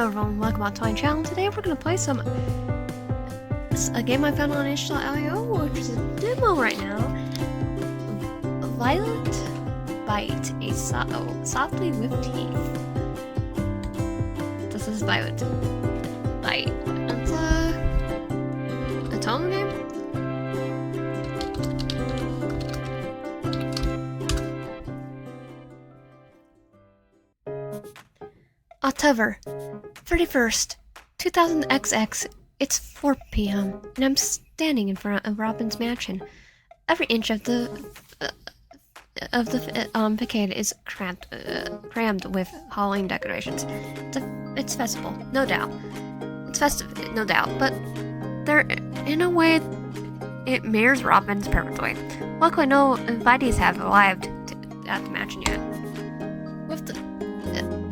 Hello everyone, welcome back to my channel. Today we're going to play a game I found on itch.io, which is a demo right now. Violet Bite, a softly whipped teeth. This is Violet Bite. It's a otome game? October 31st, 2000XX. It's 4 p.m. and I'm standing in front of Robin's mansion. Every inch of the facade is crammed with Halloween decorations. It's festival, no doubt. It's festive, no doubt, but in a way, it mirrors Robin's perfectly. Luckily, no invitees have arrived at the mansion yet.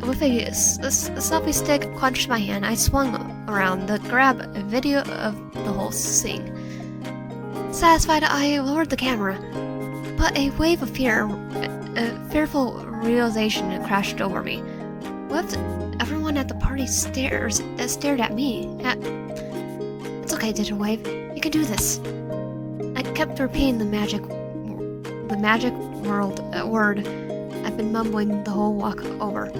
With a selfie stick clenched in my hand, I swung around to grab a video of the whole scene. Satisfied, I lowered the camera, but a wave of fear, a fearful realization crashed over me. What if everyone at the party stared at me? It's okay, Digital Wave. You can do this. I kept repeating the magic word I've been mumbling the whole walk over.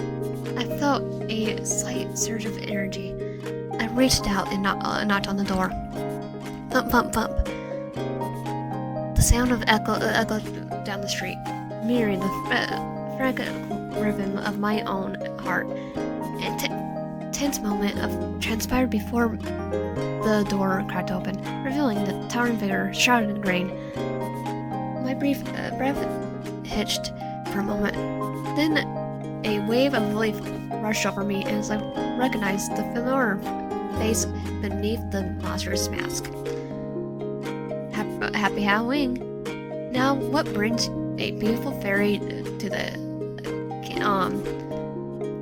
I felt a slight surge of energy. I reached out and knocked on the door. Thump, thump, thump. The sound of echoed down the street, mirroring the frantic rhythm of my own heart. A tense moment transpired before the door cracked open, revealing the towering figure shrouded in rain. My breath hitched for a moment. Then a wave of relief rushed over me as I recognized the familiar face beneath the monstrous mask. Happy Halloween! Now, what brings a beautiful fairy to the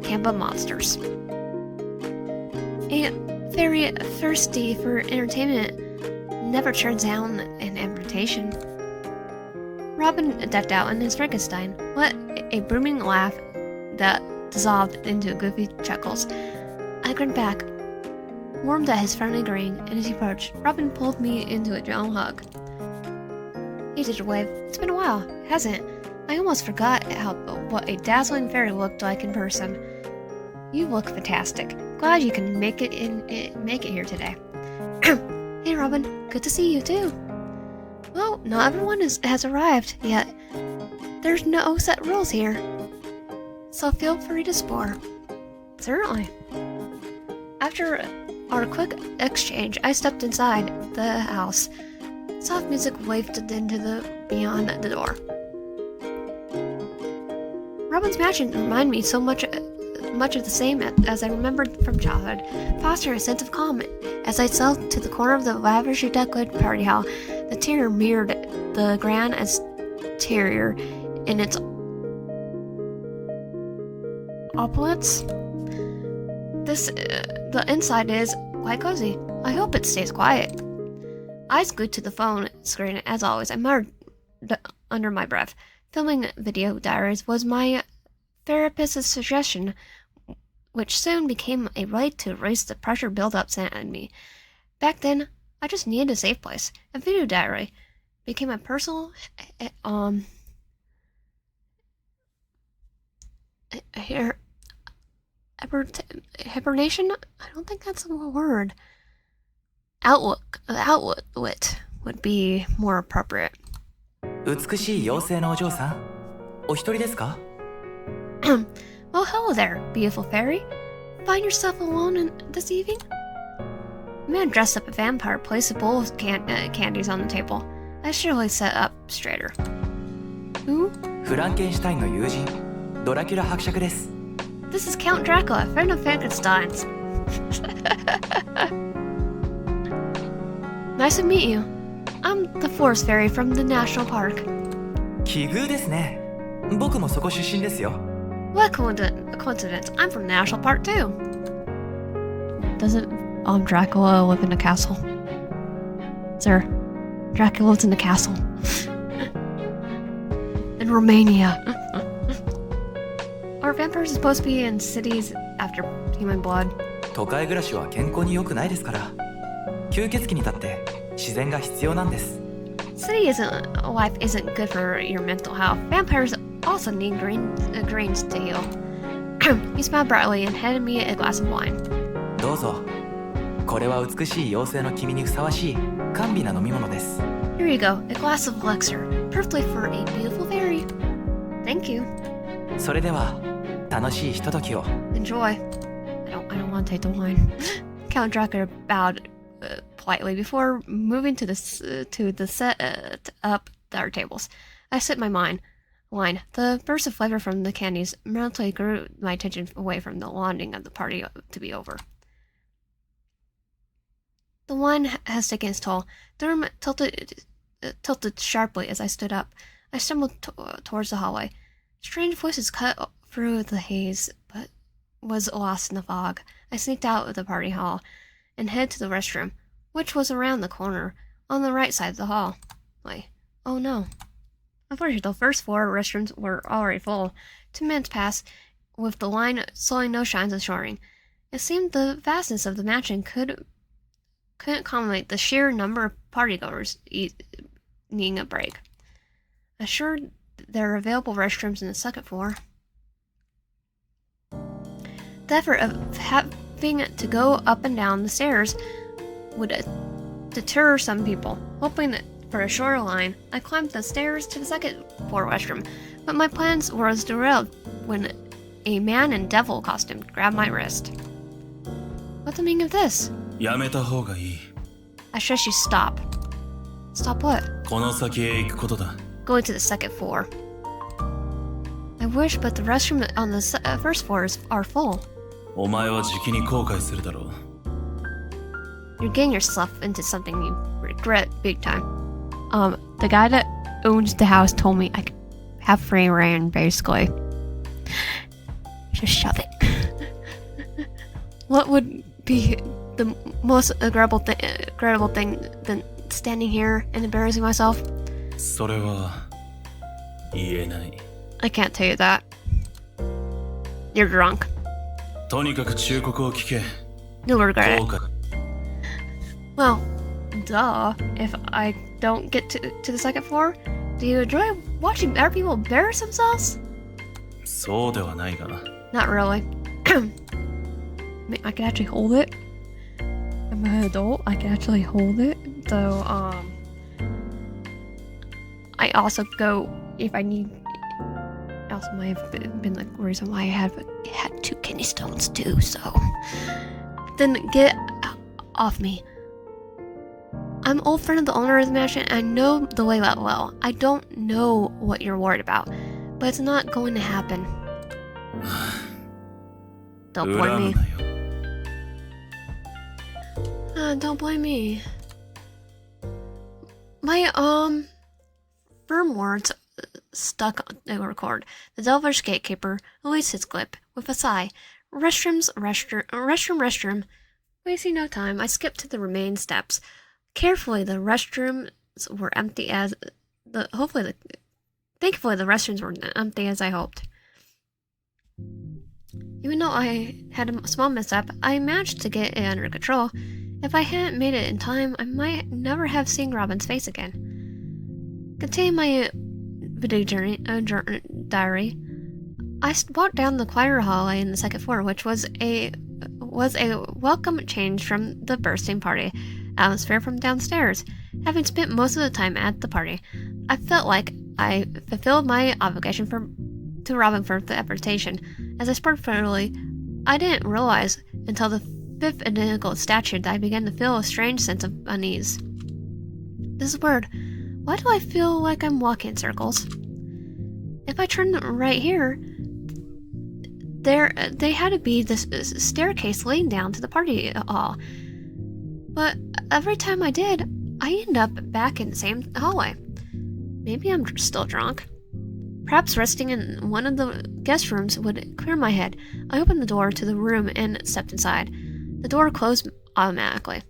camp of monsters? A fairy thirsty for entertainment never turns down an invitation. Robin decked out in his Frankenstein. What a booming laugh that dissolved into goofy chuckles. I grinned back, warmed at his friendly grin, and as he approached, Robin pulled me into a gentle hug. He did a wave. It's been a while, hasn't it? I almost forgot what a dazzling fairy looked like in person. You look fantastic. Glad you can make it here today. Hey Robin, good to see you too. Well, not everyone has arrived yet. There's no set rules here, so feel free to spore. Certainly. After our quick exchange, I stepped inside the house. Soft music wafted into the beyond the door. Robin's mansion reminded me so much of the same as I remembered from childhood, fostering a sense of calm as I settled to the corner of the lavishly decorated party hall. The interior mirrored the grand exterior in its opulence. The inside is quite cozy. I hope it stays quiet. Eyes glued to the phone screen as always, I muttered under my breath. Filming video diaries was my therapist's suggestion, which soon became a right to erase the pressure buildup sent at me. Back then, I just needed a safe place. A video diary became my personal hibernation? I don't think that's a word. Outlet would be more appropriate. 美しい妖精のお嬢さん、お一人ですか? Well, hello there, beautiful fairy. Find yourself alone this evening? A man dressed up a vampire placed a bowl of candies on the table. I surely sat up straighter. Who? フランケンシュタインの友人、ドラキュラ伯爵です。 This is Count Dracula, friend of Frankenstein's. Nice to meet you. I'm the forest fairy from the national park. 奇遇ですね。僕もそこ出身ですよ。 What a coincidence. I'm from the national park too. Doesn't Dracula live in a castle? Sir, Dracula lives in a castle. In Romania. Are vampires supposed to be in cities after human blood? 都会暮らしは健康に良くないですから。吸血鬼にだって自然が必要なんです。 City life isn't good for your mental health. Vampires also need greens to heal. He smiled brightly and handed me a glass of wine. どうぞ。これは美しい妖精の君にふさわしい甘美な飲み物です。 Here you go, a glass of elixir, perfectly for a beautiful fairy. Thank you. それでは楽しいひとときを。 Enjoy. I don't want to take the wine. Count Dracula bowed politely before moving to the set up our tables. I sipped my wine. The burst of flavor from the candies mentally drew my attention away from the longing of the party to be over. The wine has taken its toll. The room tilted sharply as I stood up. I stumbled towards the hallway. Strange voices cut through the haze, but was lost in the fog. I sneaked out of the party hall and headed to the restroom, which was around the corner, on the right side of the hall. Oh no. Unfortunately, the first 4 restrooms were already full. 2 minutes passed, with the line showing no signs of shortening. It seemed the vastness of the mansion couldn't accommodate the sheer number of partygoers needing a break. Assured there are available restrooms in the second floor. The effort of having to go up and down the stairs would deter some people. Hoping for a shorter line, I climbed the stairs to the second floor restroom, but my plans were derailed when a man in devil costume grabbed my wrist. What's the meaning of this? やめた方がいい。 I stress you stop. Stop what? この先へ行くことだ。 Going to the second floor. I wish, but the restrooms on the first floors are full. お前はじきに後悔するだろう。 You're getting yourself into something you regret big time. The guy that owns the house told me I could have free reign, basically. Just shove it. What would be the most agreeable thing than standing here and embarrassing myself? それは言えない。 I can't tell you that. You're drunk. とにかく忠告を聞け。 You'll regret 後 it. 悔。 Well, duh. If I don't get to the second floor, do you enjoy watching other people embarrass themselves? そうではないが。 Not really. I mean, I can actually hold it. I'm an adult. I can actually hold it. So, I also go if I need. Also, might have been the reason why I had 2 kidney stones too. So, then get off me. I'm an old friend of the owner of the mansion, and I know the layout well. I don't know what you're worried about, but it's not going to happen. Don't blame me. 恨むなよ。 Don't blame me. My firm words stuck on the record. The devilish gatekeeper released his grip with a sigh. Restroom. Wasting no time, I skipped to the remaining steps. Carefully, the restrooms were empty as thankfully the restrooms were empty as I hoped. Even though I had a small mishap, I managed to get it under control. If I hadn't made it in time, I might never have seen Robin's face again. Continuing my video diary, I walked down the quieter hallway in the second floor, which was a welcome change from the bursting party atmosphere from downstairs. Having spent most of the time at the party, I felt like I fulfilled my obligation to Robin for the invitation. As I spoke thoroughly, I didn't realize until the 5th identical statue that I began to feel a strange sense of unease. This is weird. Why do I feel like I'm walking in circles? If I turn right here, they had to be this staircase leading down to the party hall. But every time I did, I end up back in the same hallway. Maybe I'm still drunk. Perhaps resting in one of the guest rooms would clear my head. I opened the door to the room and stepped inside. The door closed automatically.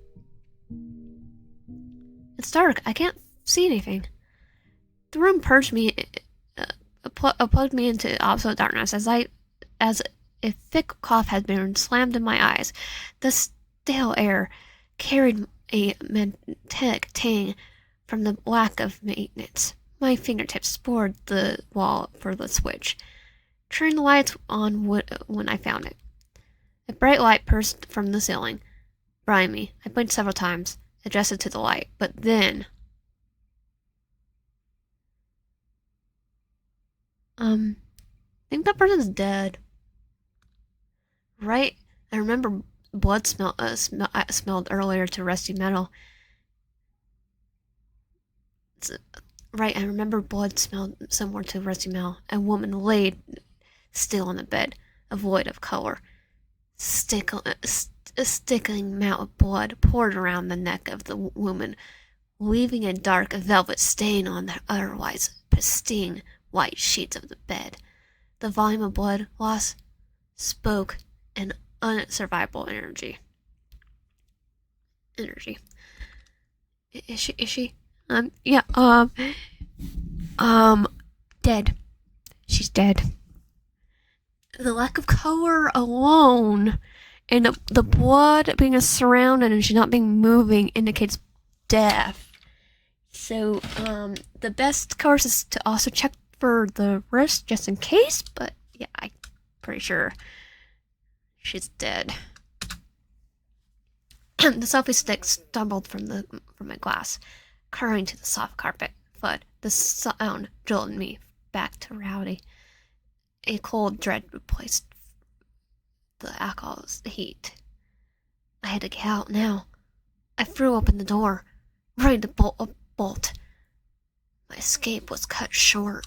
It's dark. I can't see anything. The room plugged me into absolute darkness as A thick cloth had been slammed in my eyes. The stale air carried a metallic tang from the lack of maintenance. My fingertips bored the wall for the switch. Turned the lights on when I found it. A bright light burst from the ceiling. Bribed me. I blinked several times, adjusted to the light, but then... I think that person's dead. Right? I remember blood smelled earlier to rusty metal. Right, I remember blood smelled somewhere to rusty metal. A woman laid still on the bed, void of color. A stickling amount of blood poured around the neck of the woman, leaving a dark velvet stain on the otherwise pristine white sheets of the bed. The volume of blood loss spoke an unsurvivable energy. Is she? Yeah, dead. She's dead. The lack of color alone and the blood being surrounded and she not being moving indicates death. So, the best course is to also check for the wrist just in case, but yeah, I'm pretty sure she's dead. The selfie stick stumbled from my glass, curling to the soft carpet. Thud. The sound jolted me back to reality. A cold dread replaced the alcohol's heat. I had to get out now. I threw open the door, ready to bolt. My escape was cut short.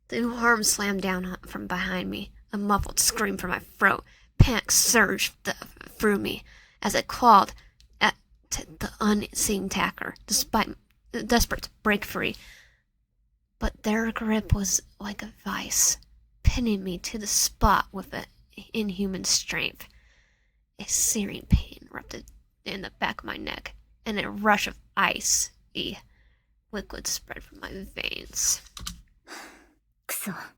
The arm slammed down from behind me. A muffled scream from my throat. Panic surged through me as I clawed at the unseen attacker, desperate to break free. But their grip was like a vice, pinning me to the spot with an inhuman strength. A searing pain erupted in the back of my neck, and a rush of icy liquid spread from my veins. Crap.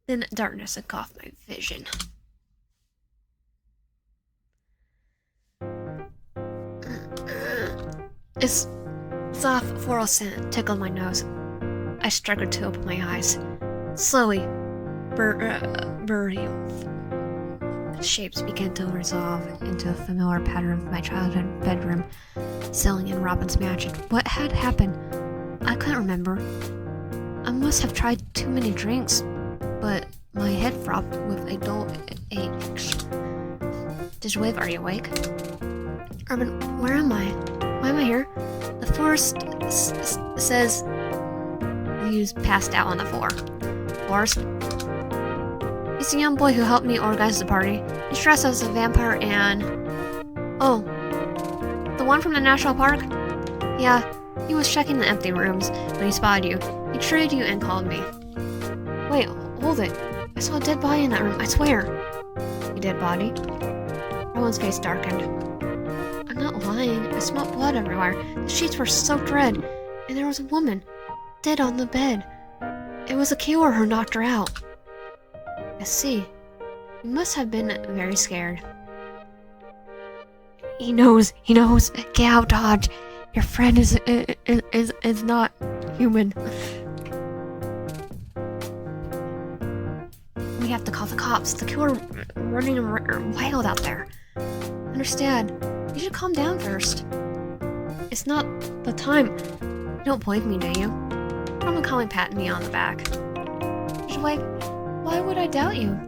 Then darkness engulfed my vision. A soft floral scent tickled my nose. I struggled to open my eyes. Slowly, blurry shapes began to resolve into a familiar pattern of my childhood bedroom, ceiling in Robin's mansion. What had happened? I couldn't remember. I must have tried too many drinks, but my head throbbed with a dull ache. Digwave, are you awake? Robin, where am I? Why am I here? The forest says you passed out on the floor. Forest? He's the young boy who helped me organize the party. He's dressed as a vampire and... Oh, the one from the national park? Yeah, he was checking the empty rooms when he spotted you. He treated you and called me. Wait, hold it. I saw a dead body in that room, I swear. A dead body? Rowan's face darkened. I'm not lying. I smelled blood everywhere. The sheets were soaked red, and there was a woman, dead on the bed. It was a killer who knocked her out. I see. You must have been very scared. He knows. Get out, Dodge. Your friend is not human. We have to call the cops. The killer running wild out there. Understand? You should calm down first. It's not the time. You don't believe me, do you? I'm calling patting me on the back. She's like, why would I doubt you?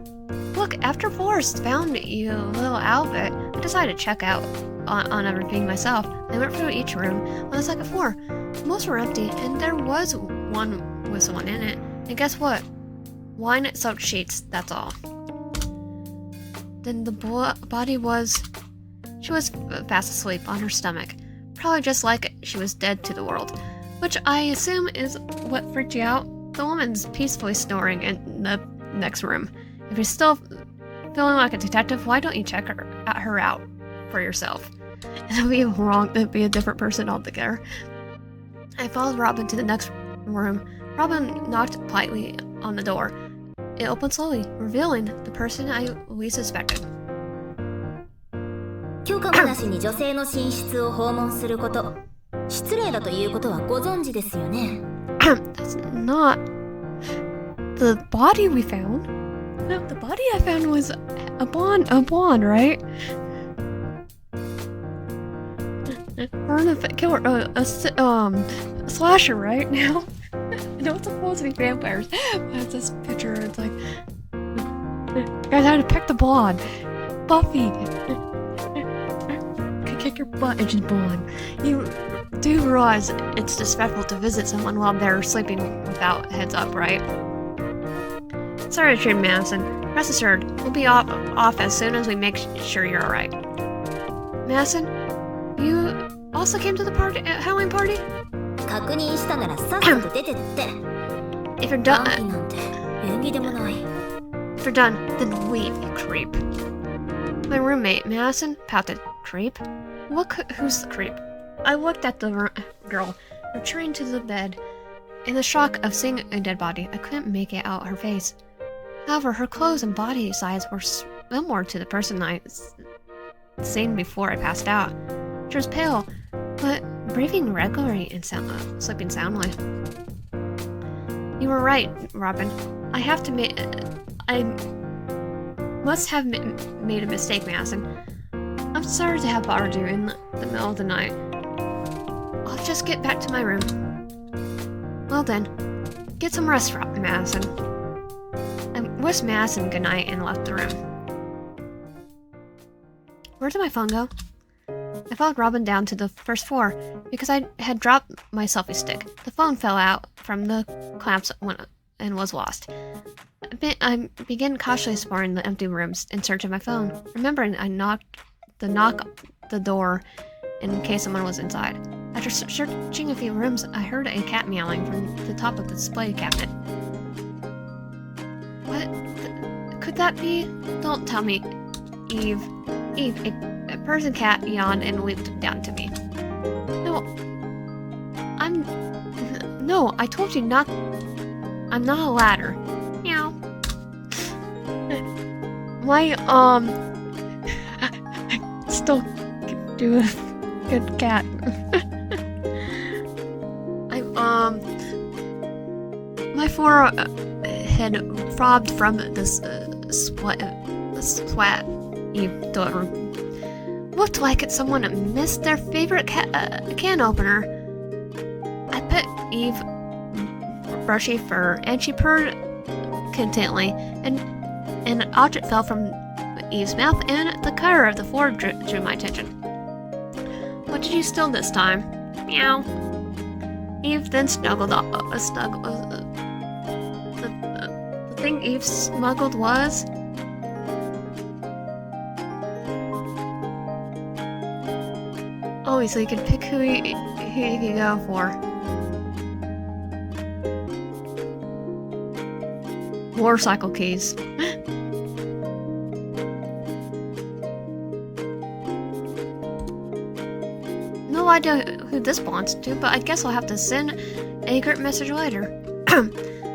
Look, after Forrest found you a little outfit, I decided to check out on everything myself. I went through each room on the second floor. Most were empty, and there was one with someone in it. And guess what? Wine-soaked sheets, that's all. Then the body was... She was fast asleep on her stomach. Probably just like she was dead to the world. Which I assume is what freaked you out. The woman's peacefully snoring in the next room. If you're still feeling like a detective, why don't you check her out for yourself? It'll be wrong to be a different person altogether. I followed Robin to the next room. Robin knocked politely on the door. It opened slowly, revealing the person we suspected. 許可もなしに女性の寝室を訪問すること、失礼だということはご存知ですよね。That's not the body we found. No, the body I found was a blonde, right? We're in a killer, a slasher, right now. I know it's supposed to be vampires, but it's this picture. It's like, guys, I had to pick the blonde, Buffy. Could kick your butt and she's blonde. You do realize it's disrespectful to visit someone while they're sleeping without heads up, right? Sorry, Trade Madison. Rest assured, we'll be off as soon as we make sure you're alright. Madison, you also came to the Halloween party? 確認したならさっさと出てって。If you're done, 安否なんて縁起でもない。if you're done, then leave, you creep. My roommate, Madison, pouted. Creep? Who's the creep? I looked at the girl, retreating to the bed. In the shock of seeing a dead body, I couldn't make it out her face. However, her clothes and body size were similar to the person I seen before I passed out. She was pale, but breathing regularly and sleeping soundly. You were right, Robin. I must have made a mistake, Madison. I'm sorry to have bothered you in the middle of the night. I'll just get back to my room. Well then, get some rest, Madison. I wished Madison good night and left the room. Where did my phone go? I followed Robin down to the first floor because I had dropped my selfie stick. The phone fell out from the clamps and was lost. I began cautiously exploring the empty rooms in search of my phone, remembering I knocked the door in case someone was inside. After searching a few rooms, I heard a cat meowing from the top of the display cabinet. What could that be? Don't tell me. Eve, a Persian cat yawned and leaped down to me. No, I told you not. I'm not a ladder. Meow. My, I still can do a good cat. My forehead throbbed from this sweat. Eve looked like someone missed their favorite can opener. I pet Eve brushy fur, and she purred contently, and an object fell from Eve's mouth, and the color of the floor drew my attention. What did you steal this time? Meow. Eve then snuggled up. The thing Eve smuggled was... Oh, so you can pick who you can go for. Motorcycle keys. No idea who this belongs to, but I guess I'll have to send a group message later.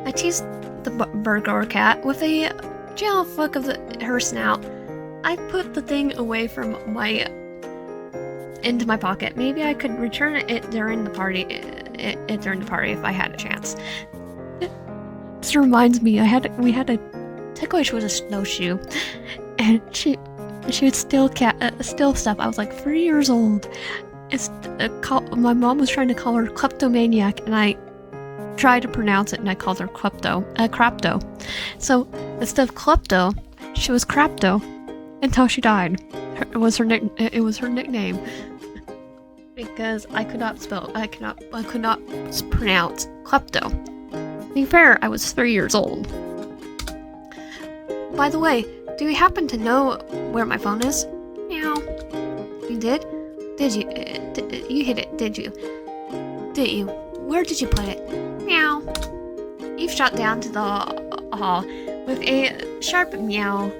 I teased the burglar cat with a gentle flick of her snout. I put the thing away from into my pocket. Maybe I could return it during the party. During the party if I had a chance. This reminds me, we had a takeaway. She was a snowshoe, and she would steal stuff. I was like 3 years old. My mom was trying to call her kleptomaniac, and I tried to pronounce it, and I called her crapto. So instead of klepto, she was crapto until she died. It was her nickname because I could not pronounce klepto. To be fair, I was 3 years old. By the way, do you happen to know where my phone is? Meow. You did? Did you? You hit it, did you? Did you? Where did you put it? Meow. Eve shot down to the hall with a sharp meow.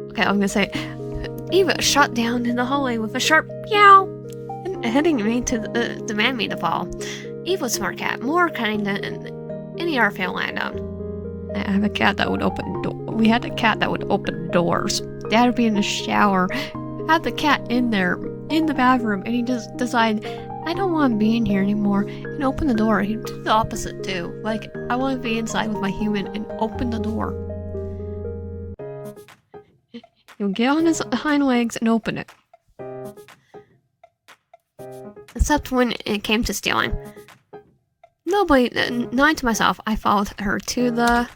Okay, I'm gonna say Eve shot down in the hallway with a sharp meow. And hitting me to demand me to fall. Eve was a smart cat, more cunning than any our family I know. I have a cat that would we had a cat that would open doors. Dad would be in the shower, had the cat in there, in the bathroom, and he just decided, I don't want to be in here anymore, and open the door. He'd do the opposite too. Like, I want to be inside with my human and open the door. He would get on his hind legs and open it. Except when it came to stealing. Nobody, knowing to myself, I followed her to the...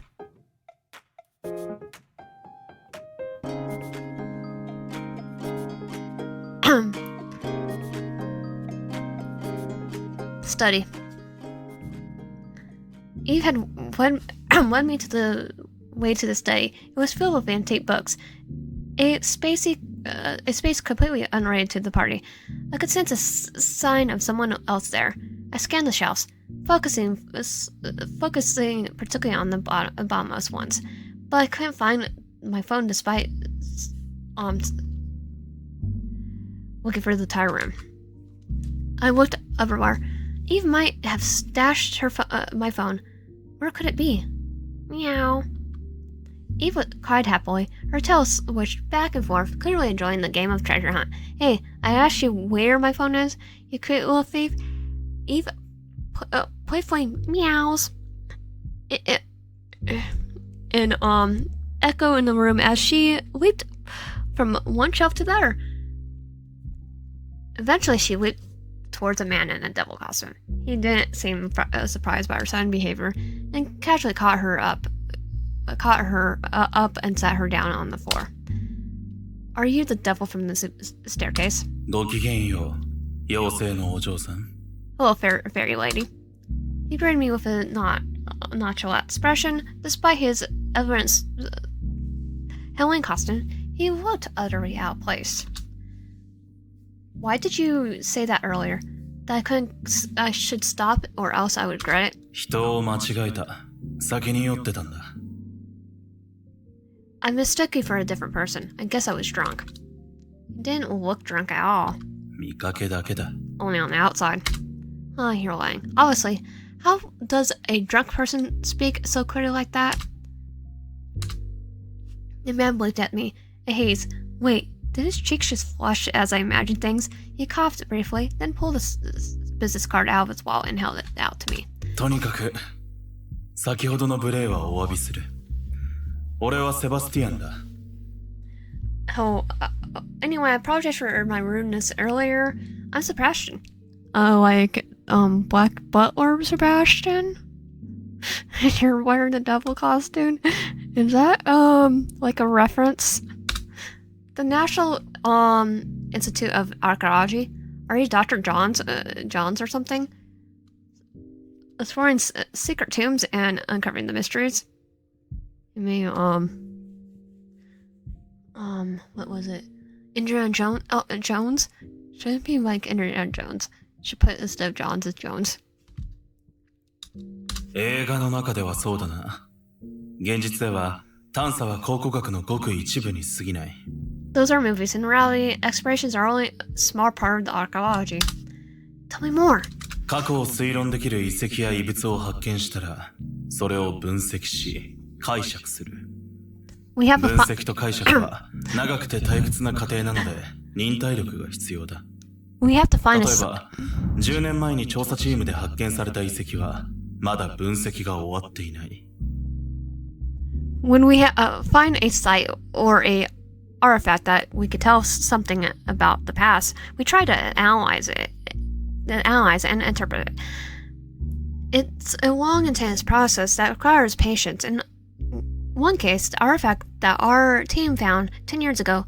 study. Eve had led me to the way to the study. It was filled with antique books. A space completely unrelated to the party. I could sense a sign of someone else there. I scanned the shelves, focusing particularly on the bottommost ones, but I couldn't find my phone despite looking for the entire room. I looked everywhere. Eve might have stashed her my phone. Where could it be? Meow. Eve cried happily. Her tail switched back and forth, clearly enjoying the game of treasure hunt. Hey, I asked you where my phone is, you cute little thief. Eve playfully meows. And echo in the room as she leaped from one shelf to the other. Eventually, she leaped towards a man in a devil costume. He didn't seem surprised by her sudden behavior, and casually caught her up and sat her down on the floor. Are you the devil from the staircase? ごきげんよう、妖精のお嬢さん。 Hello, fairy lady. He greeted me with a nonchalant expression. Despite his evident Halloween costume, he looked utterly out of place. Why did you say that earlier? That I should stop or else I would regret it? 人を間違えた。酒に酔ってたんだ。 I mistook you for a different person. I guess I was drunk. You didn't look drunk at all. 見かけだけだ。 Only on the outside. Oh, you're lying. Obviously. How does a drunk person speak so clearly like that? The man blinked at me. A haze. Wait, did his cheeks just flush as I imagined things? He coughed briefly, then pulled a business card out of his wallet and held it out to me. とにかく、先ほどの無礼はお詫びする。俺はセバスティアンだ。 Oh, anyway, I apologize for my rudeness earlier. I'm Sebastian. Like, Black Butler Sebastian? And you're wearing the devil costume? Is that, like a reference? The National, Institute of Archaeology? Are you Dr. Johns or something? Exploring secret tombs and uncovering the mysteries? You mean, what was it? Indiana Jones? Oh, Jones? Shouldn't be like Indiana Jones. Should put instead of Johns as Jones. 映画の中ではそうだな。現実では探査は考古学のごく一部に過ぎない。 Those are movies. In reality, explorations are only a small part of the archaeology. Tell me more. 過去を推論できる遺跡や遺物を発見したら、それを分析し、解釈する。分析と解釈は長くて退屈な過程なので、忍耐力が必要だ。We have to find 例えば、10年前に調査チームで発見された遺跡は、まだ分析が終わっていない。When we find a site or a artifact that we could tell something about the past, we try to analyze and interpret it. It's a long, intense process that requires patience. In one case, the artifact that our team found 10 years ago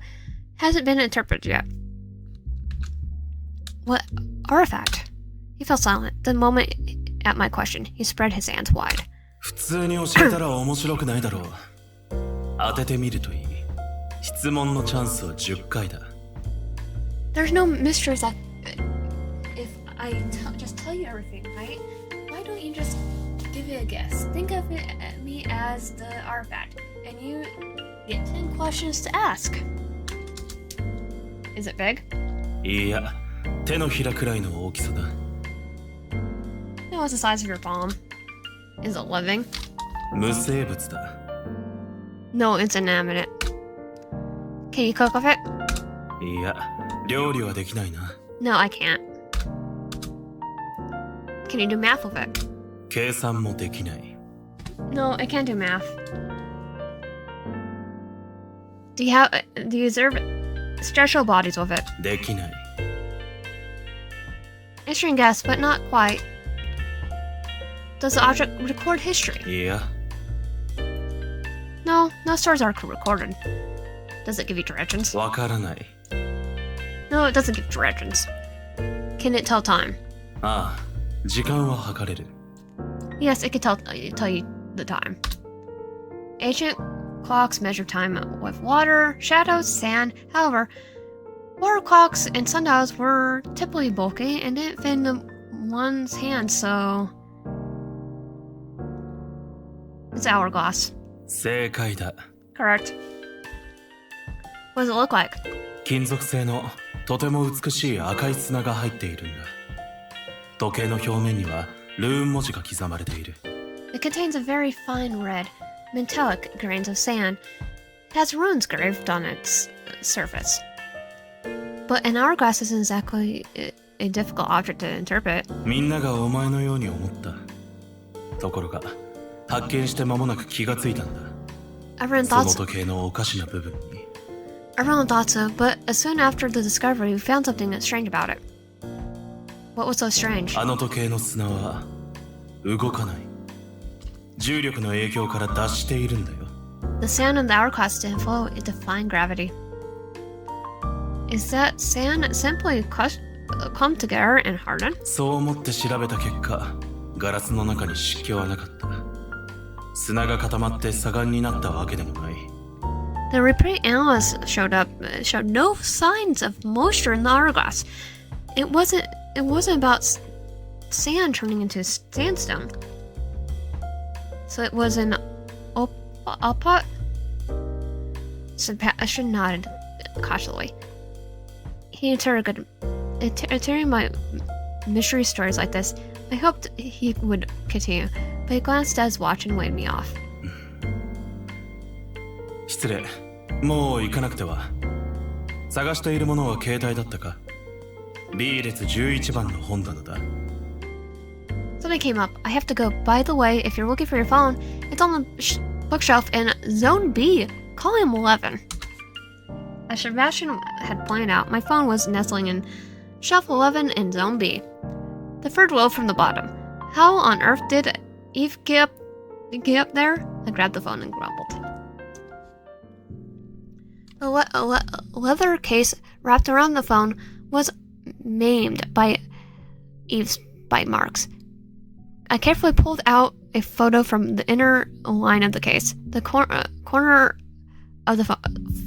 hasn't been interpreted yet. What artifact? He fell silent. The moment at my question, he spread his hands wide. 普通に教えたら面白くないだろう。当ててみるといい。質問のチャンスは10回だ。There's no mysteries that if I just tell you everything, right? Why don't you just give it a guess? Think of me as the artifact, and you get 10 questions to ask. Is it big? いや、手のひらくらいの大きさだ。No, it's the size of your palm. Is it living? 無生物だ。No, it's inanimate. Can you cook with it? いや、料理はできないな。No, I can't. Can you do math with it? 計算もできない。No, I can't do math. Do you observe structural bodies with it? できない。Interesting guess, but not quite. Does the object record history? いや、No, no stories are recorded. Does it give you directions? わからない。No, it doesn't give directions. Can it tell time? ああ、時間は測れる。Yes, it can tell you the time. Ancient clocks measure time with water, shadows, sand. However, water clocks and sundials were typically bulky and didn't fit in one's hand, so it's hourglass. 正解だ。Correct. What does it look like? 金属製のとても美しい赤い砂が入っているんだ。時計の表面にはルーン文字が刻まれている。It contains a very fine red, metallic grains of sand. It has runes engraved on its surface. But an hourglass isn't exactly a difficult object to interpret. みんながお前のように思った。ところが、発見して間もなく気がついたんだ。Everyone その thought 時計のおかしな部分に。so, but as soon after the discovery, we found something that's strange about it. What was so strange? あの時計の砂は動かない。重力の影響から脱しているんだよ。The sand in the hourglass didn't flow, it defied gravity. Is that sand simply clumped together and hardened? そう思って調べた結果、ガラスの中に湿気はなかった。砂が固まって砂岩になったわけでもない。The repeat analysts showed no signs of moisture in the hourglass. It wasn't about sand turning into sandstone. So it was an opot? Sebastian nodded cautiously. He interrogated my mystery stories like this. I hoped he would continue, but he glanced at his watch and waved me off. 失礼。もう行かなくては。探しているものは携帯だったか？ B 列11番の本棚だ。Something came up. I have to go. By the way, if you're looking for your phone, it's on the bookshelf in Zone B, column 11. As Sebastian had pointed out, my phone was nestling in shelf 11 in Zone B, the third row from the bottom. How on earth did Eve get up there? I grabbed the phone and grumbled. The leather case wrapped around the phone was maimed by Eve's bite marks. I carefully pulled out a photo from the inner line of the case. The corner of the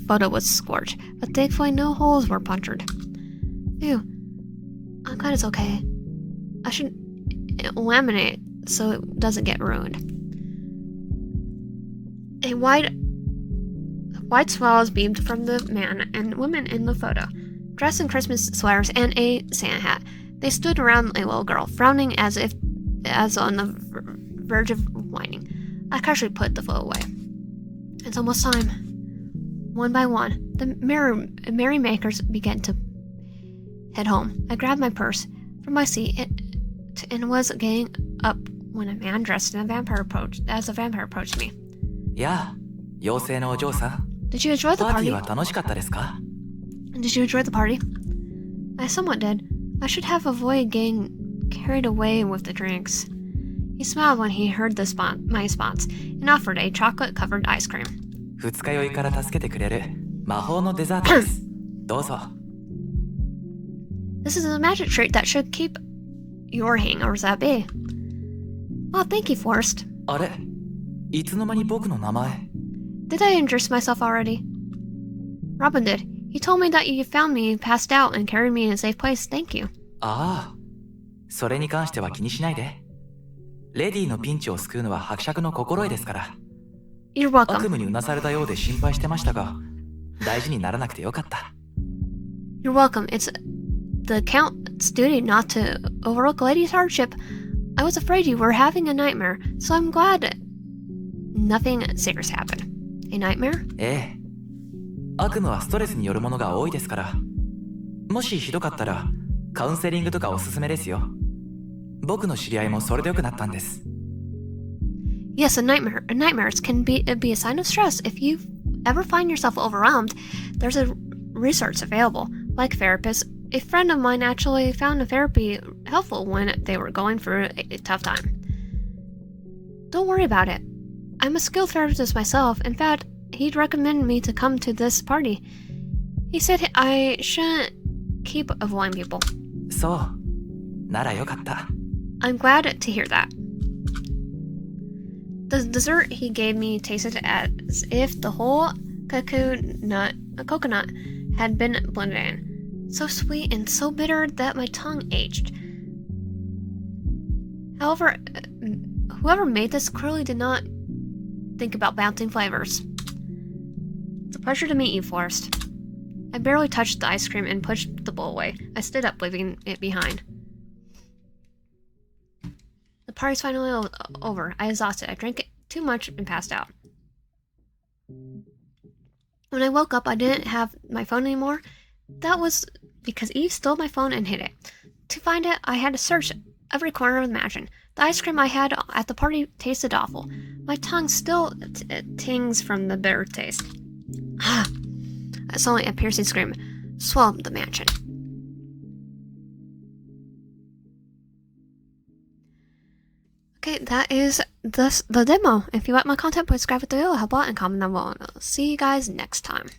photo was scorched, but thankfully no holes were punctured. Phew. I'm glad it's okay. I should laminate it so it doesn't get ruined. A white swallows beamed from the man and woman in the photo, dressed in Christmas sweaters and a Santa hat. They stood around a little girl, frowning as on the verge of whining. I casually put the photo away. It's almost time. One by one, the merrymakers began to head home. I grabbed my purse from my seat and was getting up when a man dressed as a vampire approached me. やあ、妖精のお嬢さん。 Did you enjoy the パーティ party? ーは楽しかったですか？ Did you enjoy the party? I somewhat did. I should have avoided getting carried away with the drinks. He smiled when he heard my response and offered a chocolate-covered ice cream. 二日酔いから助けてくれる魔法のデザートです。どうぞ。This is a magic treat that should keep your hangovers at bay. Oh, thank you, Forrest. あれ？いつの間に僕の名前？ Did I introduce myself already? Robin did. He told me that you found me passed out and carried me in a safe place. Thank you. ああ、それに関しては気にしないで。レディのピンチを救うのは伯爵の心得ですから。You're 悪 welcome. 夢にうなされたようで心配してましたが、大事にならなくてよかった。You're welcome. It's the Count its duty not to overlook Lady's hardship. I was afraid you were having a nightmare, so I'm glad nothing serious happened. A nightmare? ええ。悪夢はストレスによるものが多いですから。もしひどかったら、カウンセリングとかおすすめですよ。僕の知り合いもそれで良くなったんです。Yes, nightmares can be a sign of stress. If you ever find yourself overwhelmed, there's a resource available. Like therapists, a friend of mine actually found therapy helpful when they were going through a tough time. Don't worry about it. I'm a skilled therapist myself. In fact, he'd recommend me to come to this party. He said I shouldn't keep avoiding people. そう。ならよかった。I'm glad to hear that. The dessert he gave me tasted as if the whole coconut had been blended in. So sweet and so bitter that my tongue ached. However, whoever made this clearly did not think about balancing flavors. It's a pleasure to meet you, Forrest. I barely touched the ice cream and pushed the bowl away. I stood up, leaving it behind. The party's finally over. I exhausted. I drank too much and passed out. When I woke up, I didn't have my phone anymore. That was because Eve stole my phone and hid it. To find it, I had to search every corner of the mansion. The ice cream I had at the party tasted awful. My tongue still tings from the bitter taste. Ah! Suddenly a piercing scream swelled the mansion. Okay, that is the demo. If you like my content, please subscribe to the video, help out, and comment down below. And I'll see you guys next time.